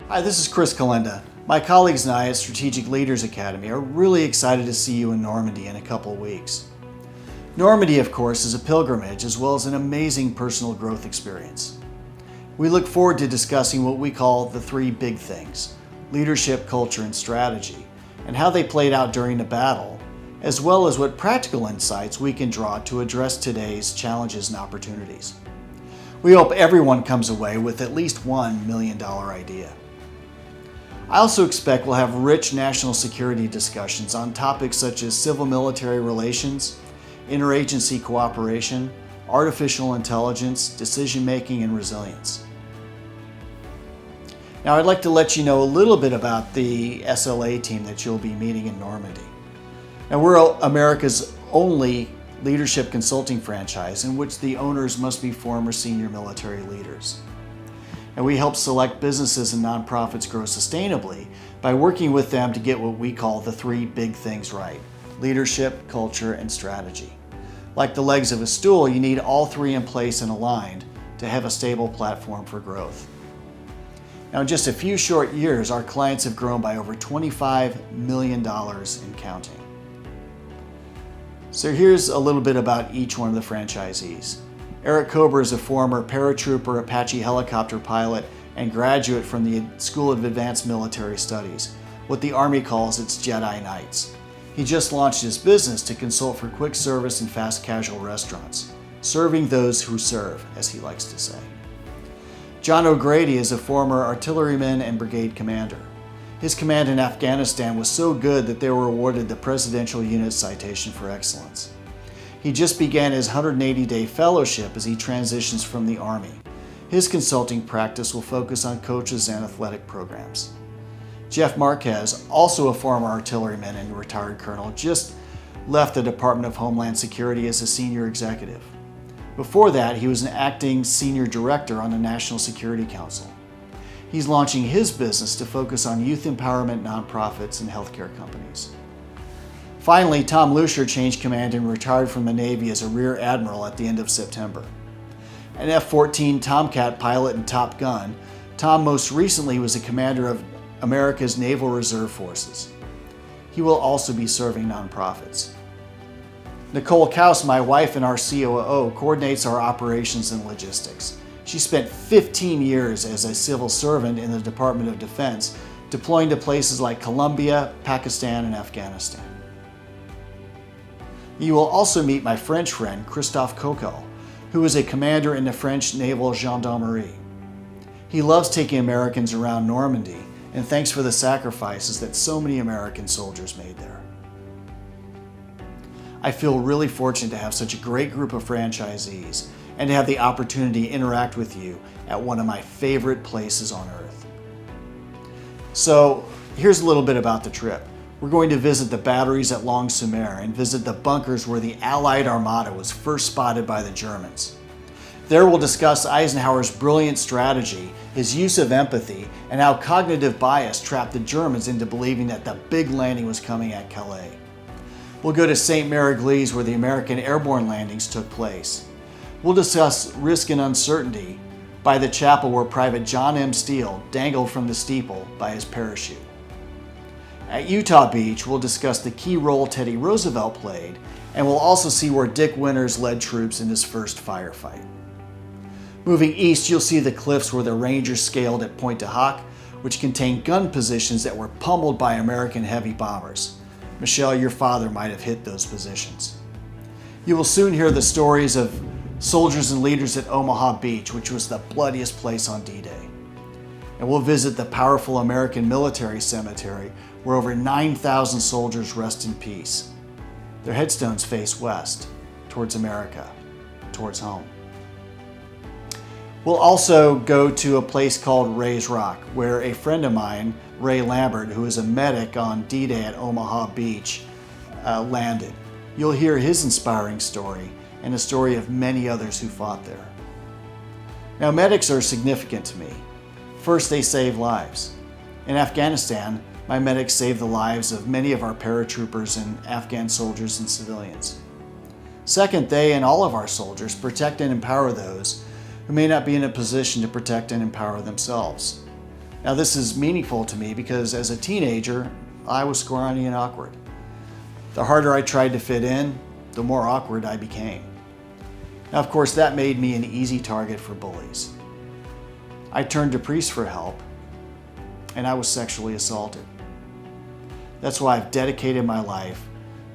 Hi, this is Chris Kalenda. My colleagues and I at Strategic Leaders Academy are really excited to see you in Normandy in a couple of weeks. Normandy, of course, is a pilgrimage as well as an amazing personal growth experience. We look forward to discussing what we call the three big things: leadership, culture, and strategy, and how they played out during the battle, as well as what practical insights we can draw to address today's challenges and opportunities. We hope everyone comes away with at least $1 million idea. I also expect we'll have rich national security discussions on topics such as civil-military relations, interagency cooperation, artificial intelligence, decision-making, and resilience. Now, I'd like to let you know a little bit about the SLA team that you'll be meeting in Normandy. Now, we're America's only leadership consulting franchise in which the owners must be former senior military leaders. And we help select businesses and nonprofits grow sustainably by working with them to get what we call the three big things right: leadership, culture, and strategy. Like the legs of a stool, you need all three in place and aligned to have a stable platform for growth. Now, in just a few short years, our clients have grown by over $25 million and counting. So here's a little bit about each one of the franchisees. Eric Kober is a former paratrooper, Apache helicopter pilot, and graduate from the School of Advanced Military Studies, what the Army calls its Jedi Knights. He just launched his business to consult for quick service and fast casual restaurants, serving those who serve, as he likes to say. John O'Grady is a former artilleryman and brigade commander. His command in Afghanistan was so good that they were awarded the Presidential Unit Citation for Excellence. He just began his 180-day fellowship as he transitions from the Army. His consulting practice will focus on coaches and athletic programs. Jeff Marquez, also a former artilleryman and retired colonel, just left the Department of Homeland Security as a senior executive. Before that, he was an acting senior director on the National Security Council. He's launching his business to focus on youth empowerment nonprofits and healthcare companies. Finally, Tom Lucier changed command and retired from the Navy as a Rear Admiral at the end of September. An F-14 Tomcat pilot and Top Gun, Tom most recently was a commander of America's Naval Reserve Forces. He will also be serving nonprofits. Nicole Kaus, my wife and our COO, coordinates our operations and logistics. She spent 15 years as a civil servant in the Department of Defense, deploying to places like Colombia, Pakistan, and Afghanistan. You will also meet my French friend, Christophe Coquel, who is a commander in the French Naval Gendarmerie. He loves taking Americans around Normandy and thanks for the sacrifices that so many American soldiers made there. I feel really fortunate to have such a great group of franchisees and to have the opportunity to interact with you at one of my favorite places on earth. So here's a little bit about the trip. We're going to visit the batteries at Long-sur-Mer and visit the bunkers where the Allied Armada was first spotted by the Germans. There we'll discuss Eisenhower's brilliant strategy, his use of empathy, and how cognitive bias trapped the Germans into believing that the big landing was coming at Calais. We'll go to St. Mary-Église where the American airborne landings took place. We'll discuss risk and uncertainty by the chapel where Private John M. Steele dangled from the steeple by his parachute. At Utah Beach, we'll discuss the key role Teddy Roosevelt played, and we'll also see where Dick Winters led troops in his first firefight. Moving east, you'll see the cliffs where the Rangers scaled at Pointe du Hoc, which contained gun positions that were pummeled by American heavy bombers. Michelle, your father might have hit those positions. You will soon hear the stories of soldiers and leaders at Omaha Beach, which was the bloodiest place on D-Day. And we'll visit the powerful American military cemetery where over 9,000 soldiers rest in peace. Their headstones face west, towards America, towards home. We'll also go to a place called Ray's Rock, where a friend of mine, Ray Lambert, who is a medic on D-Day at Omaha Beach, landed. You'll hear his inspiring story and the story of many others who fought there. Now, medics are significant to me. First, they save lives. In Afghanistan, my medics saved the lives of many of our paratroopers and Afghan soldiers and civilians. Second, they and all of our soldiers protect and empower those who may not be in a position to protect and empower themselves. Now this is meaningful to me because as a teenager, I was scrawny and awkward. The harder I tried to fit in, the more awkward I became. Now of course that made me an easy target for bullies. I turned to priests for help, and I was sexually assaulted. That's why I've dedicated my life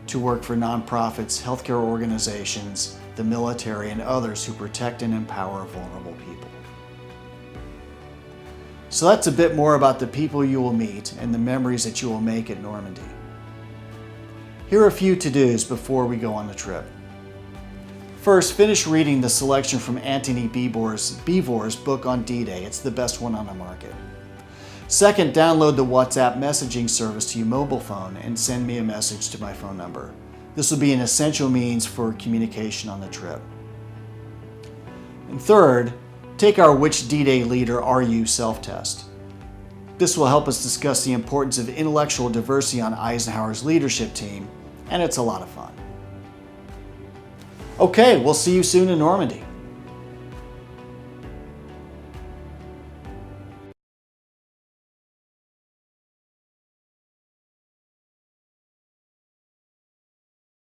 to work for nonprofits, healthcare organizations, the military, and others who protect and empower vulnerable people. So that's a bit more about the people you will meet and the memories that you will make at Normandy. Here are a few to-dos before we go on the trip. First, finish reading the selection from Antony Beevor's book on D-Day. It's the best one on the market. Second, download the WhatsApp messaging service to your mobile phone and send me a message to my phone number. This will be an essential means for communication on the trip. And third, take our Which D-Day Leader Are You self-test. This will help us discuss the importance of intellectual diversity on Eisenhower's leadership team, and it's a lot of fun. Okay, we'll see you soon in Normandy.